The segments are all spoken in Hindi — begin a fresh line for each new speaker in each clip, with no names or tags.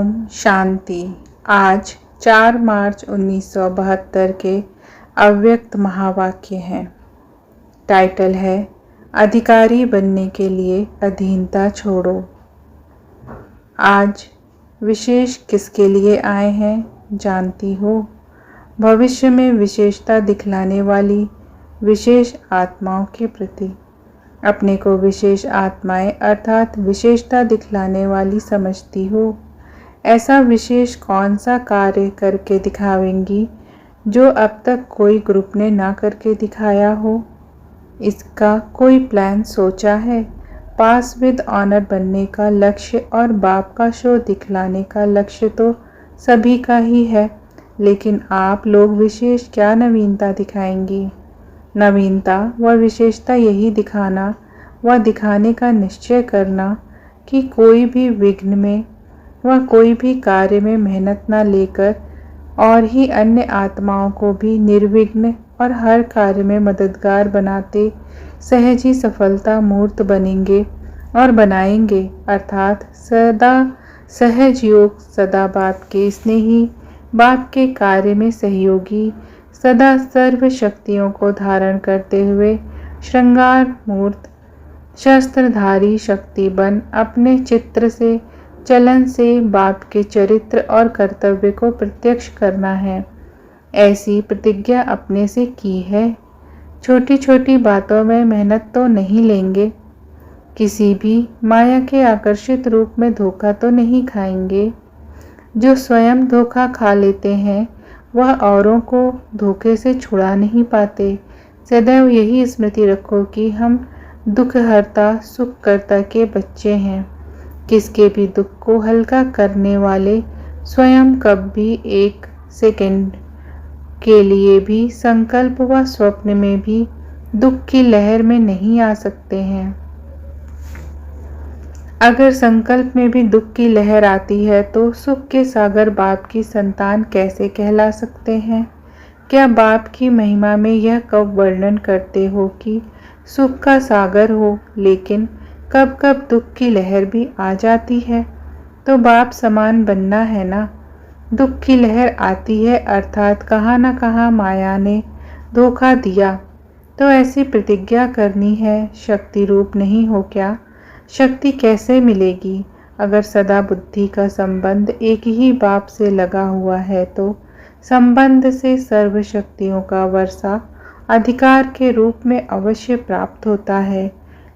ओम शांति। आज 4 मार्च 1972 के अव्यक्त महावाक्य हैं। टाइटल है अधिकारी बनने के लिए अधीनता छोड़ो। आज विशेष किसके लिए आए हैं जानती हो? भविष्य में विशेषता दिखलाने वाली विशेष आत्माओं के प्रति। अपने को विशेष आत्माएं अर्थात विशेषता दिखलाने वाली समझती हो। ऐसा विशेष कौन सा कार्य करके दिखावेंगी जो अब तक कोई ग्रुप ने ना करके दिखाया हो? इसका कोई प्लान सोचा है? पास विद ऑनर बनने का लक्ष्य और बाप का शो दिखलाने का लक्ष्य तो सभी का ही है, लेकिन आप लोग विशेष क्या नवीनता दिखाएंगी? नवीनता व विशेषता यही दिखाना व दिखाने का निश्चय करना कि कोई भी विघ्न में व कोई भी कार्य में मेहनत न लेकर और ही अन्य आत्माओं को भी निर्विघ्न और हर कार्य में मददगार बनाते सहज ही सफलता मूर्त बनेंगे और बनाएंगे, अर्थात सदा सहज योग, सदा बाप के स्नेही, बाप के कार्य में सहयोगी, सदा सर्व शक्तियों को धारण करते हुए श्रृंगार मूर्त शस्त्रधारी शक्ति बन अपने चित्र से चलन से बाप के चरित्र और कर्तव्य को प्रत्यक्ष करना है। ऐसी प्रतिज्ञा अपने से की है। छोटी छोटी बातों में मेहनत तो नहीं लेंगे, किसी भी माया के आकर्षित रूप में धोखा तो नहीं खाएंगे। जो स्वयं धोखा खा लेते हैं वह औरों को धोखे से छुड़ा नहीं पाते। सदैव यही स्मृति रखो कि हम दुखहर्ता सुखकर्ता के बच्चे हैं। किसके भी दुख को हल्का करने वाले स्वयं कभी एक सेकंड के लिए भी संकल्प व स्वप्न में भी दुख की लहर में नहीं आ सकते हैं। अगर संकल्प में भी दुख की लहर आती है तो सुख के सागर बाप की संतान कैसे कहला सकते हैं? क्या बाप की महिमा में यह कब वर्णन करते हो कि सुख का सागर हो, लेकिन कब कब दुख की लहर भी आ जाती है? तो बाप समान बनना है ना। दुख की लहर आती है अर्थात कहाँ न कहाँ माया ने धोखा दिया, तो ऐसी प्रतिज्ञा करनी है। शक्ति रूप नहीं हो क्या? शक्ति कैसे मिलेगी? अगर सदा बुद्धि का संबंध एक ही बाप से लगा हुआ है तो संबंध से सर्व शक्तियों का वर्षा अधिकार के रूप में अवश्य प्राप्त होता है।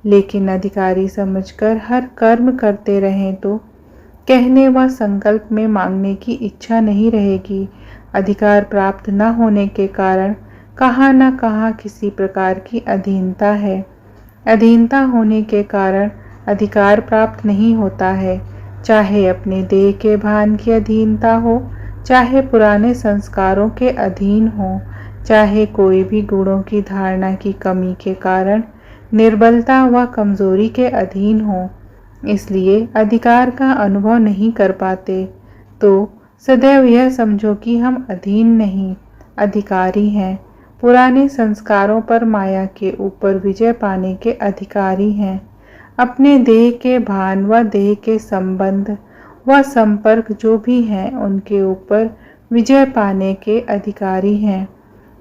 लेकिन अधिकारी समझकर हर कर्म करते रहें तो कहने व संकल्प में मांगने की इच्छा नहीं रहेगी। अधिकार प्राप्त न होने के कारण कहाँ न कहाँ किसी प्रकार की अधीनता है। अधीनता होने के कारण अधिकार प्राप्त नहीं होता है। चाहे अपने देह के भान की अधीनता हो, चाहे पुराने संस्कारों के अधीन हो, चाहे कोई भी गुणों की धारणा की कमी के कारण निर्बलता व कमजोरी के अधीन हो, इसलिए अधिकार का अनुभव नहीं कर पाते। तो सदैव यह समझो कि हम अधीन नहीं, अधिकारी हैं। पुराने संस्कारों पर माया के ऊपर विजय पाने के अधिकारी हैं। अपने देह के भान व देह के संबंध व संपर्क जो भी हैं उनके ऊपर विजय पाने के अधिकारी हैं।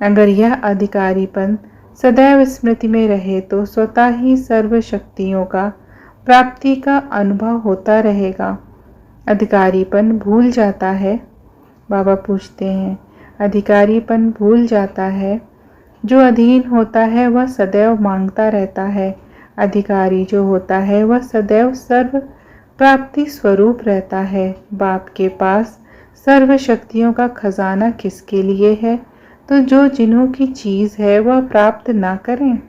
अगर यह अधिकारीपन सदैव स्मृति में रहे तो स्वतः ही सर्व शक्तियों का प्राप्ति का अनुभव होता रहेगा। अधिकारीपन भूल जाता है? बाबा पूछते हैं, अधिकारीपन भूल जाता है? जो अधीन होता है वह सदैव मांगता रहता है। अधिकारी जो होता है वह सदैव सर्व प्राप्ति स्वरूप रहता है। बाप के पास सर्व शक्तियों का खजाना किसके लिए है? तो जो जिन्हों की चीज़ है वह प्राप्त ना करें।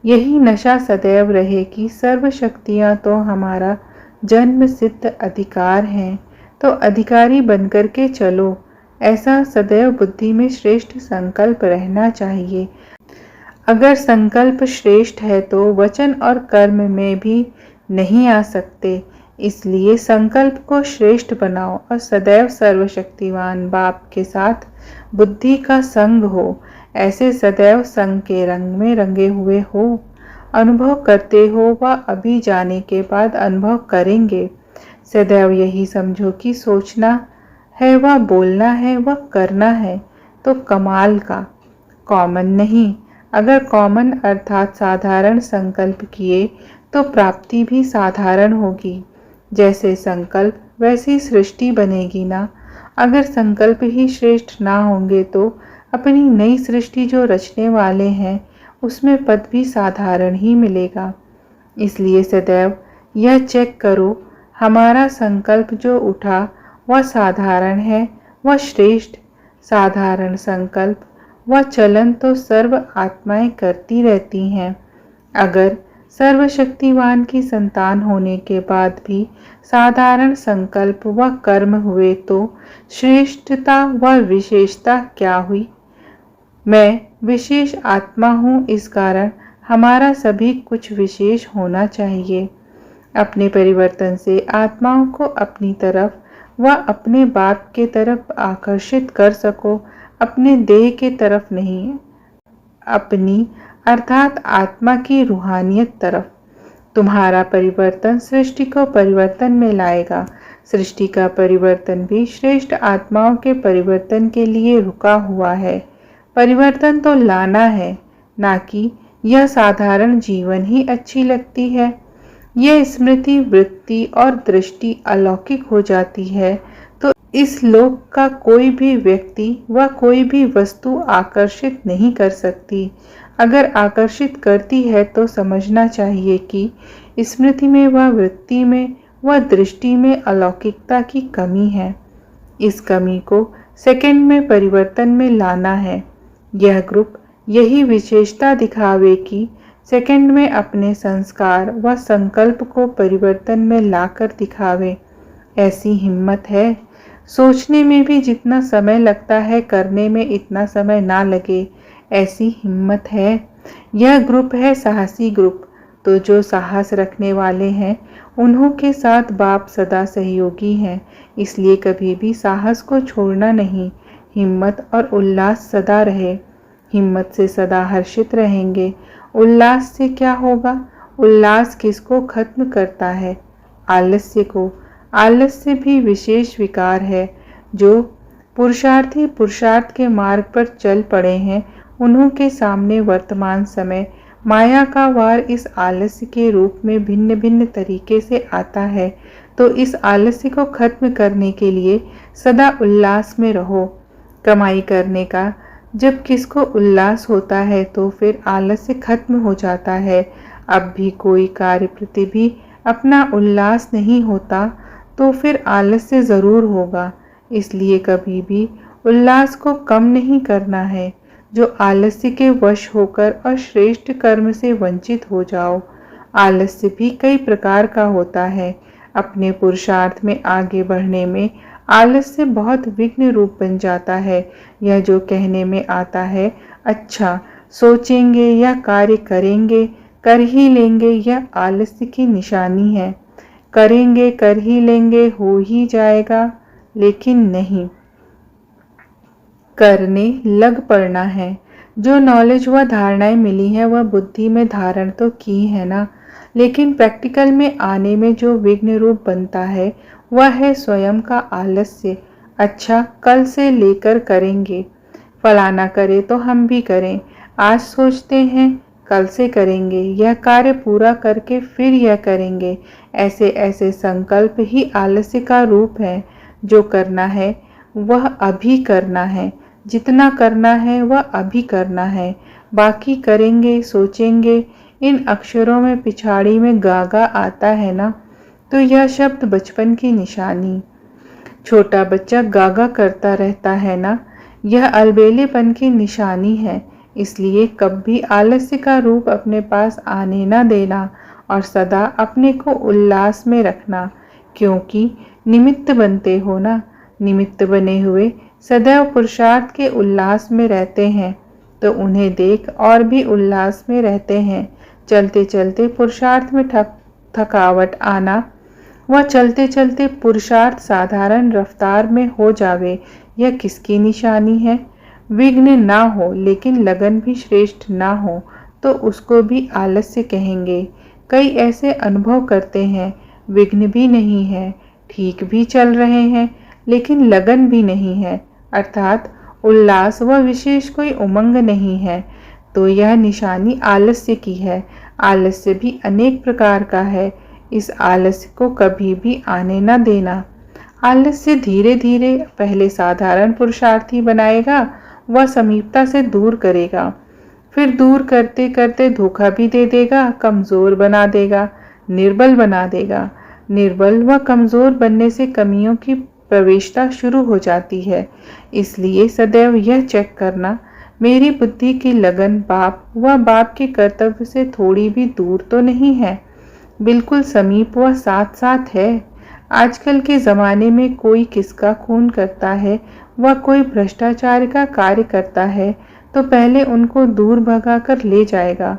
यही नशा सदैव रहे कि सर्व शक्तियाँ तो हमारा जन्म सिद्ध अधिकार हैं, तो अधिकारी बनकर के चलो। ऐसा सदैव बुद्धि में श्रेष्ठ संकल्प रहना चाहिए। अगर संकल्प श्रेष्ठ है तो वचन और कर्म में भी नहीं आ सकते। इसलिए संकल्प को श्रेष्ठ बनाओ और सदैव सर्वशक्तिवान बाप के साथ बुद्धि का संग हो। ऐसे सदैव संग के रंग में रंगे हुए हो, अनुभव करते हो व अभी जाने के बाद अनुभव करेंगे। सदैव यही समझो कि सोचना है व बोलना है व करना है तो कमाल का, कॉमन नहीं। अगर कॉमन अर्थात साधारण संकल्प किए तो प्राप्ति भी साधारण होगी। जैसे संकल्प वैसी सृष्टि बनेगी ना। अगर संकल्प ही श्रेष्ठ ना होंगे तो अपनी नई सृष्टि जो रचने वाले हैं उसमें पद भी साधारण ही मिलेगा। इसलिए सदैव यह चेक करो हमारा संकल्प जो उठा वह साधारण है वह श्रेष्ठ। साधारण संकल्प वह चलन तो सर्व आत्माएं करती रहती हैं। अगर सर्वशक्तिवान की संतान होने के बाद भी साधारण संकल्प व कर्म हुए तो श्रेष्ठता व विशेषता क्या हुई। मैं विशेष आत्मा हूँ, इस कारण हमारा सभी कुछ विशेष होना चाहिए। अपने परिवर्तन से आत्माओं को अपनी तरफ व अपने बाप के तरफ आकर्षित कर सको, अपने देह के तरफ नहीं, अपनी अर्थात आत्मा की रूहानियत तरफ। तुम्हारा परिवर्तन सृष्टि को परिवर्तन में लाएगा। सृष्टि का परिवर्तन भी श्रेष्ठ आत्माओं के परिवर्तन के लिए रुका हुआ है। परिवर्तन तो लाना है, ना कि यह साधारण जीवन ही अच्छी लगती है। यह स्मृति, वृत्ति और दृष्टि अलौकिक हो जाती है तो इस लोक का कोई भी व्यक्ति व कोई भी वस्तु आकर्षित नहीं कर सकती। अगर आकर्षित करती है तो समझना चाहिए कि स्मृति में व वृत्ति में व दृष्टि में अलौकिकता की कमी है। इस कमी को सेकंड में परिवर्तन में लाना है। यह ग्रुप यही विशेषता दिखावे कि सेकंड में अपने संस्कार व संकल्प को परिवर्तन में लाकर दिखावे। ऐसी हिम्मत है। सोचने में भी जितना समय लगता है करने में इतना समय ना लगे, ऐसी हिम्मत है। यह ग्रुप है साहसी ग्रुप। तो जो साहस रखने वाले हैं उन्हों के साथ बाप सदा सहयोगी हैं। इसलिए कभी भी साहस को छोड़ना नहीं। हिम्मत और उल्लास सदा रहे। हिम्मत से सदा हर्षित रहेंगे। उल्लास से क्या होगा। उल्लास किसको खत्म करता है। आलस्य को। आलस्य भी विशेष विकार है। जो पुरुषार्थी पुरुषार्थ के मार्ग पर चल पड़े हैं उन्हों के सामने वर्तमान समय माया का वार इस आलस्य के रूप में भिन्न भिन्न तरीके से आता है। तो इस आलस्य को खत्म करने के लिए सदा उल्लास में रहो। कमाई करने का जब किसको उल्लास होता है तो फिर आलस्य खत्म हो जाता है। अब भी कोई कार्य प्रति भी अपना उल्लास नहीं होता तो फिर आलस्य जरूर होगा। इसलिए कभी भी उल्लास को कम नहीं करना है। जो आलस्य के वश होकर और श्रेष्ठ कर्म से वंचित हो जाओ। आलस्य भी कई प्रकार का होता है। अपने पुरुषार्थ में आगे बढ़ने में आलस्य बहुत विघ्न रूप बन जाता है। यह जो कहने में आता है, अच्छा सोचेंगे या कार्य करेंगे, कर ही लेंगे, यह आलस्य की निशानी है। करेंगे, कर ही लेंगे, हो ही जाएगा, लेकिन नहीं, करने लग पड़ना है। जो नॉलेज व धारणाएं मिली हैं वह बुद्धि में धारण तो की है ना, लेकिन प्रैक्टिकल में आने में जो विघ्न रूप बनता है वह है स्वयं का आलस्य। अच्छा कल से लेकर करेंगे, फलाना करे तो हम भी करें, आज सोचते हैं कल से करेंगे, यह कार्य पूरा करके फिर यह करेंगे। ऐसे ऐसे संकल्प ही आलस्य का रूप है। जो करना है वह अभी करना है। जितना करना है वह अभी करना है। बाकी करेंगे, सोचेंगे, इन अक्षरों में पिछाड़ी में गागा आता है ना, तो यह शब्द बचपन की निशानी। छोटा बच्चा गागा करता रहता है ना, यह अलबेलेपन की निशानी है। इसलिए कभी आलस्य का रूप अपने पास आने न देना और सदा अपने को उल्लास में रखना, क्योंकि निमित्त बनते हो ना। निमित्त बने हुए सदैव पुरुषार्थ के उल्लास में रहते हैं तो उन्हें देख और भी उल्लास में रहते हैं। चलते चलते पुरुषार्थ में थकावट आना व चलते चलते पुरुषार्थ साधारण रफ्तार में हो जावे, यह किसकी निशानी है। विघ्न ना हो लेकिन लगन भी श्रेष्ठ ना हो तो उसको भी आलस्य कहेंगे। कई ऐसे अनुभव करते हैं विघ्न भी नहीं है, ठीक भी चल रहे हैं, लेकिन लगन भी नहीं है, अर्थात उल्लास व विशेष कोई उमंग नहीं है, तो यह निशानी आलस्य की है। आलस्य भी अनेक प्रकार का है, इस आलस्य को कभी भी आने न देना। आलस्य धीरे धीरे पहले साधारण पुरुषार्थी बनाएगा व समीपता से दूर करेगा, फिर दूर करते करते धोखा भी दे देगा, कमजोर बना देगा, निर्बल बना देगा। निर्बल व कमजोर बनने से कमियों की प्रवेशता शुरू हो जाती है। इसलिए सदैव यह चेक करना, मेरी बुद्धि की लगन बाप व बाप के कर्तव्य से थोड़ी भी दूर तो नहीं है, बिल्कुल समीप व साथ साथ है। आजकल के ज़माने में कोई किसका खून करता है व कोई भ्रष्टाचार का कार्य करता है तो पहले उनको दूर भगाकर ले जाएगा,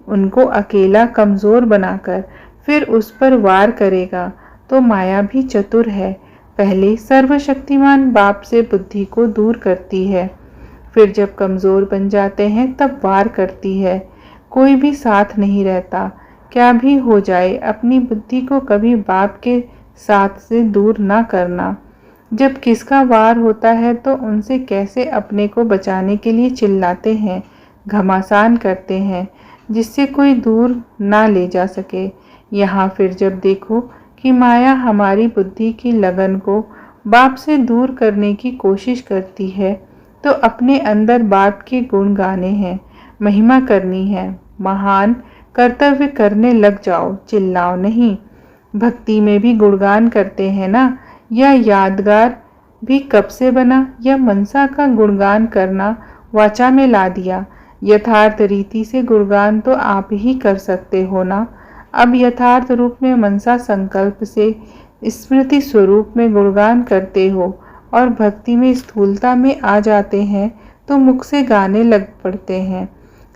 उनको अकेला कमज़ोर बनाकर फिर उस पर वार करेगा। तो माया भी चतुर है, पहले सर्वशक्तिमान बाप से बुद्धि को दूर करती है, फिर जब कमज़ोर बन जाते हैं तब वार करती है। कोई भी साथ नहीं रहता, क्या भी हो जाए अपनी बुद्धि को कभी बाप के साथ से दूर ना करना। जब किसका वार होता है तो उनसे कैसे अपने को बचाने के लिए चिल्लाते हैं, घमासान करते हैं, जिससे कोई दूर ना ले जा सके। यहाँ फिर जब देखो कि माया हमारी बुद्धि की लगन को बाप से दूर करने की कोशिश करती है, तो अपने अंदर बाप के गुण गाने हैं, महिमा करनी है, महान कर्तव्य करने लग जाओ, चिल्लाओ नहीं। भक्ति में भी गुणगान करते हैं ना, यह यादगार भी कब से बना, यह मनसा का गुणगान करना वाचा में ला दिया। यथार्थ रीति से गुणगान तो आप ही कर सकते हो ना। अब यथार्थ रूप में मनसा संकल्प से स्मृति स्वरूप में गुणगान करते हो और भक्ति में स्थूलता में आ जाते हैं तो मुख से गाने लग पड़ते हैं।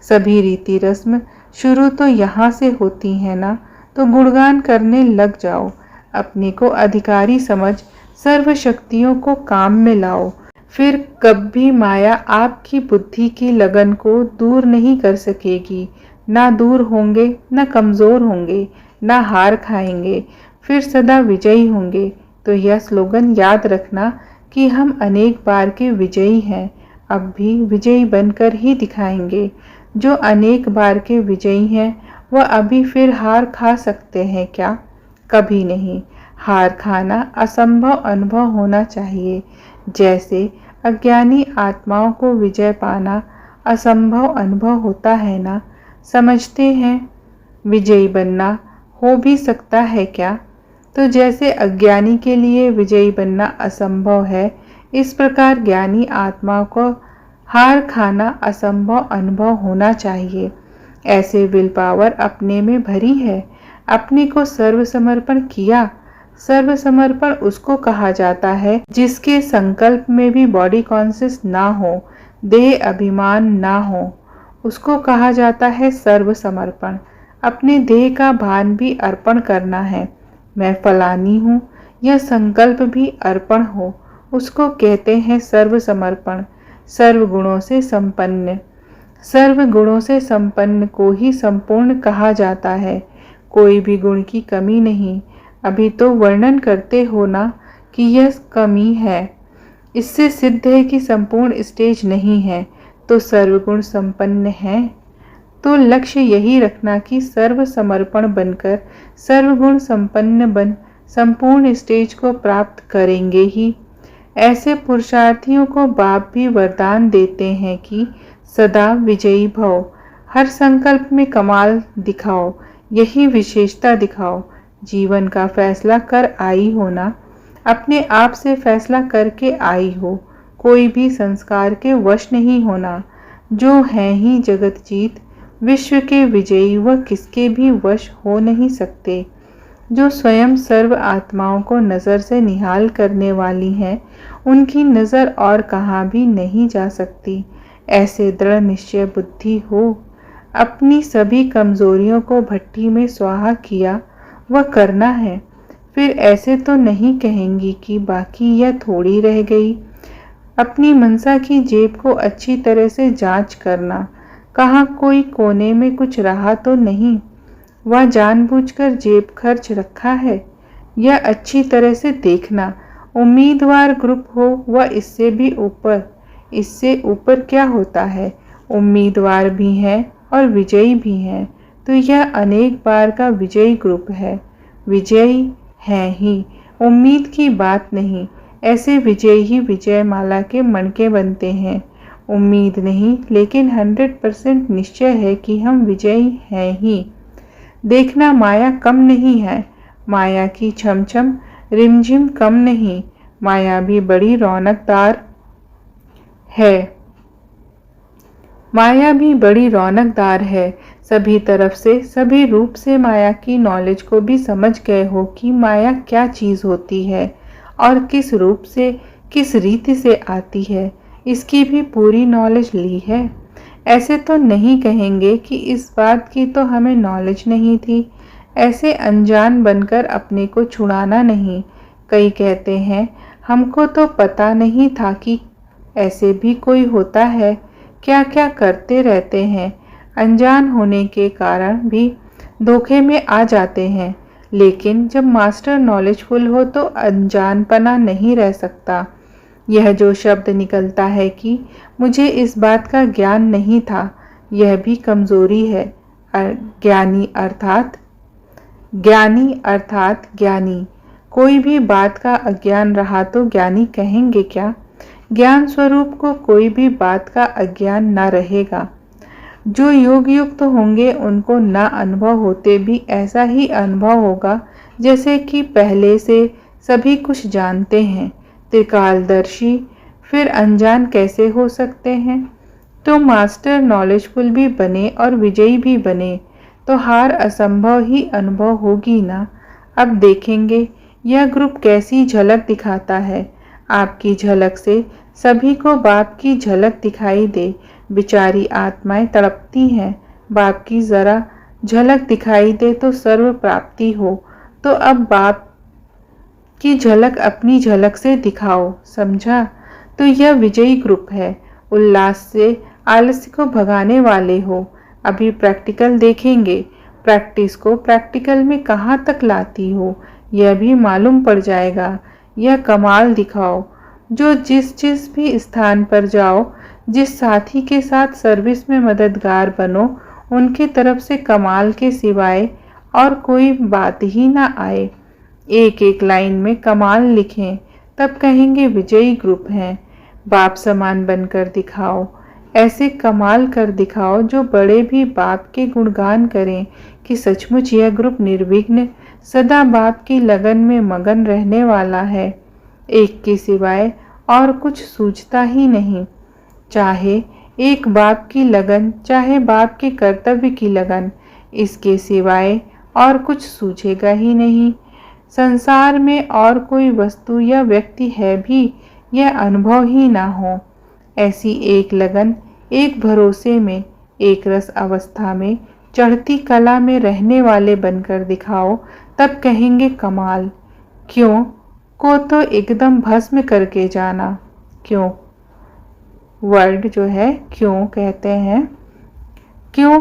सभी रीति रस्म शुरू तो यहाँ से होती है ना, तो गुणगान करने लग जाओ। अपने को अधिकारी समझ सर्व शक्तियों को काम में लाओ, फिर कभी माया आपकी बुद्धि की लगन को दूर नहीं कर सकेगी। ना दूर होंगे, ना कमज़ोर होंगे, ना हार खाएंगे, फिर सदा विजयी होंगे। तो यह स्लोगन याद रखना कि हम अनेक बार के विजयी हैं, अब भी विजयी बनकर ही दिखाएंगे। जो अनेक बार के विजयी हैं वह अभी फिर हार खा सकते हैं क्या? कभी नहीं। हार खाना असंभव अनुभव होना चाहिए, जैसे अज्ञानी आत्माओं को विजय पाना असंभव अनुभव होता है ना। समझते हैं विजयी बनना हो भी सकता है क्या? तो जैसे अज्ञानी के लिए विजयी बनना असंभव है, इस प्रकार ज्ञानी आत्मा को हार खाना असंभव अनुभव होना चाहिए। ऐसे विल पावर अपने में भरी है, अपने को सर्वसमर्पण किया। सर्वसमर्पण उसको कहा जाता है जिसके संकल्प में भी बॉडी कॉन्शियस ना हो, देह अभिमान ना हो, उसको कहा जाता है सर्वसमर्पण। अपने देह का भान भी अर्पण करना है, मैं फलानी हूँ, यह संकल्प भी अर्पण हो, उसको कहते हैं सर्वसमर्पण। सर्व गुणों से संपन्न, सर्व गुणों से संपन्न को ही संपूर्ण कहा जाता है, कोई भी गुण की कमी नहीं। अभी तो वर्णन करते हो ना कि यह कमी है, इससे सिद्ध है कि संपूर्ण स्टेज नहीं है, तो सर्वगुण संपन्न है। तो लक्ष्य यही रखना कि सर्व समर्पण बनकर सर्वगुण संपन्न बन संपूर्ण स्टेज को प्राप्त करेंगे ही। ऐसे पुरुषार्थियों को बाप भी वरदान देते हैं कि सदा विजयी भव, हर संकल्प में कमाल दिखाओ, यही विशेषता दिखाओ। जीवन का फैसला कर आई हो ना, अपने आप से फैसला करके आई हो, कोई भी संस्कार के वश नहीं होना। जो हैं ही जगत जीत, विश्व के विजयी, वह किसके भी वश हो नहीं सकते। जो स्वयं सर्व आत्माओं को नज़र से निहाल करने वाली हैं, उनकी नज़र और कहाँ भी नहीं जा सकती। ऐसे दृढ़ निश्चय बुद्धि हो, अपनी सभी कमजोरियों को भट्टी में स्वाहा किया वह करना है। फिर ऐसे तो नहीं कहेंगी कि बाकी यह थोड़ी रह गई। अपनी मनसा की जेब को अच्छी तरह से जांच करना, कहाँ कोई कोने में कुछ रहा तो नहीं, वह जानबूझकर जेब खर्च रखा है। यह अच्छी तरह से देखना। उम्मीदवार ग्रुप हो व इससे भी ऊपर, इससे ऊपर क्या होता है, उम्मीदवार भी हैं और विजयी भी हैं, तो यह अनेक बार का विजयी ग्रुप है। विजयी हैं ही, उम्मीद की बात नहीं। ऐसे विजयी ही विजयमाला के मणके बनते हैं। उम्मीद नहीं, लेकिन 100% निश्चय है कि हम विजयी हैं ही। देखना, माया कम नहीं है, माया की छमछम रिमझिम कम नहीं, माया भी बड़ी रौनकदार है। माया भी बड़ी रौनकदार है। सभी तरफ से, सभी रूप से माया की नॉलेज को भी समझ गए हो कि माया क्या चीज़ होती है और किस रूप से, किस रीति से आती है, इसकी भी पूरी नॉलेज ली है। ऐसे तो नहीं कहेंगे कि इस बात की तो हमें नॉलेज नहीं थी। ऐसे अनजान बनकर अपने को छुड़ाना नहीं। कई कहते हैं हमको तो पता नहीं था कि ऐसे भी कोई होता है, क्या क्या करते रहते हैं। अनजान होने के कारण भी धोखे में आ जाते हैं। लेकिन जब मास्टर नॉलेजफुल हो तो अनजानपना नहीं रह सकता। यह जो शब्द निकलता है कि मुझे इस बात का ज्ञान नहीं था, यह भी कमजोरी है। ज्ञानी अर्थात ज्ञानी। कोई भी बात का अज्ञान रहा तो ज्ञानी कहेंगे क्या? ज्ञान स्वरूप को कोई भी बात का अज्ञान न रहेगा। जो योग युक्त होंगे उनको न अनुभव होते भी ऐसा ही अनुभव होगा जैसे कि पहले से सभी कुछ जानते हैं। त्रिकालदर्शी फिर अनजान कैसे हो सकते हैं? तो मास्टर नॉलेजफुल भी बने और विजयी भी बने तो हार असंभव ही अनुभव होगी ना। अब देखेंगे यह ग्रुप कैसी झलक दिखाता है। आपकी झलक से सभी को बाप की झलक दिखाई दे। बेचारी आत्माएं तड़पती हैं, बाप की जरा झलक दिखाई दे तो सर्व प्राप्ति हो। तो अब बाप की झलक अपनी झलक से दिखाओ, समझा? तो यह विजयी ग्रुप है। उल्लास से आलस्य को भगाने वाले हो। अभी प्रैक्टिकल देखेंगे। प्रैक्टिस को प्रैक्टिकल में कहाँ तक लाती हो यह भी मालूम पड़ जाएगा। यह कमाल दिखाओ। जो जिस भी स्थान पर जाओ, जिस साथी के साथ सर्विस में मददगार बनो, उनकी तरफ से कमाल के सिवाय और कोई बात ही ना आए। एक एक लाइन में कमाल लिखें, तब कहेंगे विजयी ग्रुप हैं। बाप समान बनकर दिखाओ। ऐसे कमाल कर दिखाओ जो बड़े भी बाप के गुणगान करें कि सचमुच यह ग्रुप निर्विघ्न सदा बाप की लगन में मगन रहने वाला है। एक के सिवाय और कुछ सूझता ही नहीं। चाहे एक बाप की लगन, चाहे बाप के कर्तव्य की लगन, इसके सिवाय और कुछ सूझेगा ही नहीं। संसार में और कोई वस्तु या व्यक्ति है भी यह अनुभव ही ना हो। ऐसी एक लगन, एक भरोसे में, एक रस अवस्था में, चढ़ती कला में रहने वाले बनकर दिखाओ, तब कहेंगे कमाल। क्यों को तो एकदम भस्म करके जाना। क्यों वर्ड जो है क्यों कहते हैं, क्यों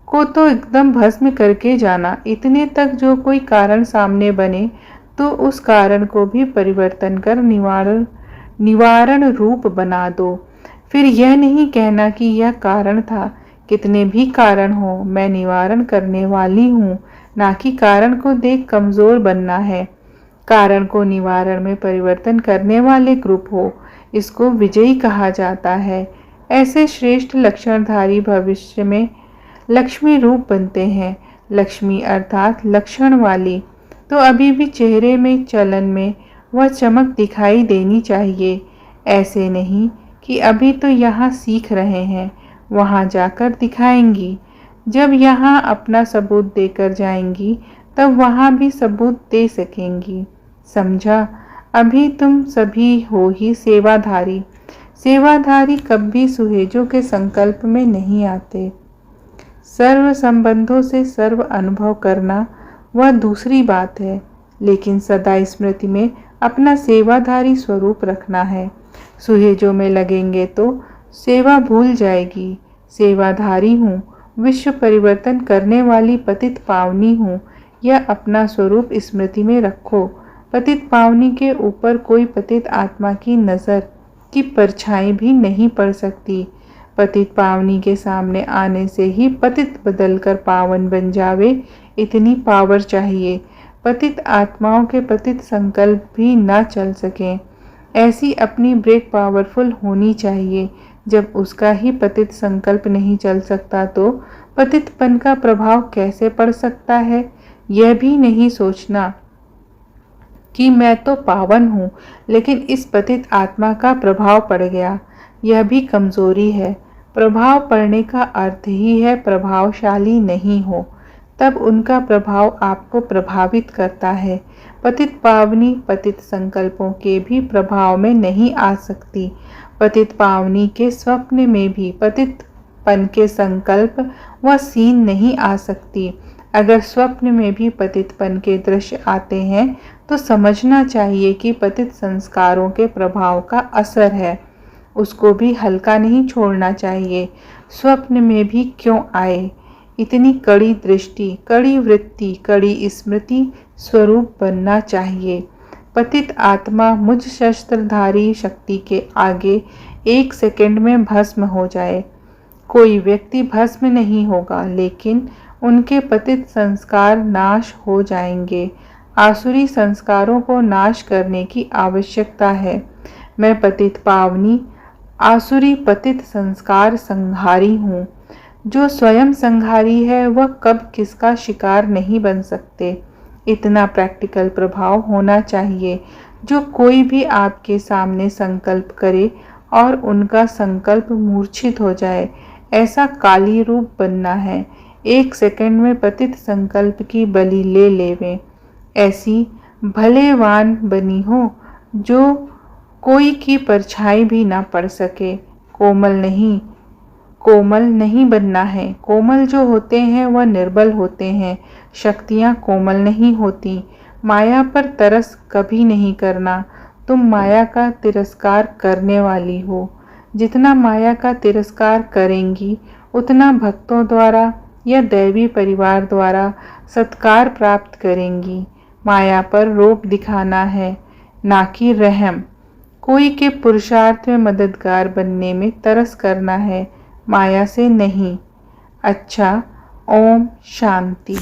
को तो एकदम भस्म करके जाना। इतने तक जो कोई कारण सामने बने तो उस कारण को भी परिवर्तन कर निवारण रूप बना दो। फिर यह नहीं कहना कि यह कारण था। कितने भी कारण हो, मैं निवारण करने वाली हूँ, ना कि कारण को देख कमजोर बनना है। कारण को निवारण में परिवर्तन करने वाले ग्रुप हो, इसको विजयी कहा जाता है। ऐसे श्रेष्ठ लक्षणधारी भविष्य में लक्ष्मी रूप बनते हैं। लक्ष्मी अर्थात लक्षण वाली। तो अभी भी चेहरे में, चलन में वह चमक दिखाई देनी चाहिए। ऐसे नहीं कि अभी तो यहाँ सीख रहे हैं, वहाँ जाकर दिखाएंगी। जब यहाँ अपना सबूत देकर जाएंगी तब वहाँ भी सबूत दे सकेंगी, समझा? अभी तुम सभी हो ही सेवाधारी। सेवाधारी कभी सुहेजों के संकल्प में नहीं आते। सर्व संबंधों से सर्व अनुभव करना वह दूसरी बात है, लेकिन सदा स्मृति में अपना सेवाधारी स्वरूप रखना है। सुहेजों में लगेंगे तो सेवा भूल जाएगी। सेवाधारी हूँ, विश्व परिवर्तन करने वाली पतित पावनी हूँ, यह अपना स्वरूप स्मृति में रखो। पतित पावनी के ऊपर कोई पतित आत्मा की नज़र की परछाई भी नहीं पड़ सकती। पतित पावनी के सामने आने से ही पतित बदलकर पावन बन जावे, इतनी पावर चाहिए। पतित आत्माओं के पतित संकल्प भी ना चल सकें, ऐसी अपनी ब्रेक पावरफुल होनी चाहिए। जब उसका ही पतित संकल्प नहीं चल सकता तो पतितपन का प्रभाव कैसे पड़ सकता है? यह भी नहीं सोचना कि मैं तो पावन हूँ लेकिन इस पतित आत्मा का प्रभाव पड़ गया, यह भी कमजोरी है। प्रभाव पड़ने का अर्थ ही है प्रभावशाली नहीं हो, तब उनका प्रभाव आपको प्रभावित करता है। पतित पावनी पतित संकल्पों के भी प्रभाव में नहीं आ सकती। पतित पावनी के स्वप्न में भी पतितपन के संकल्प व सीन नहीं आ सकती। अगर स्वप्न में भी पतितपन के दृश्य आते हैं तो समझना चाहिए कि पतित संस्कारों के प्रभाव का असर है, उसको भी हल्का नहीं छोड़ना चाहिए। स्वप्न में भी क्यों आए, इतनी कड़ी दृष्टि, कड़ी वृत्ति, कड़ी स्मृति स्वरूप बनना चाहिए। पतित आत्मा मुझ शस्त्रधारी शक्ति के आगे 1 सेकंड में भस्म हो जाए। कोई व्यक्ति भस्म नहीं होगा लेकिन उनके पतित संस्कार नाश हो जाएंगे। आसुरी संस्कारों को नाश करने की आवश्यकता है। मैं पतित पावनी आसुरी पतित संस्कार संहारी हूँ। जो स्वयं संहारी है वह कब किसका शिकार नहीं बन सकते, इतना प्रैक्टिकल प्रभाव होना चाहिए। जो कोई भी आपके सामने संकल्प करे और उनका संकल्प मूर्छित हो जाए, ऐसा काली रूप बनना है। 1 सेकंड में पतित संकल्प की बलि ले लेवें, ऐसी भलेवान बनी हो जो कोई की परछाई भी ना पड़ सके। कोमल नहीं बनना है। कोमल जो होते हैं वह निर्बल होते हैं। शक्तियाँ कोमल नहीं होती। माया पर तरस कभी नहीं करना। तुम माया का तिरस्कार करने वाली हो। जितना माया का तिरस्कार करेंगी उतना भक्तों द्वारा या दैवी परिवार द्वारा सत्कार प्राप्त करेंगी। माया पर रोब दिखाना है, ना कि रहम। कोई के पुरुषार्थ में मददगार बनने में तरस करना है, माया से नहीं। अच्छा, ओम शांति।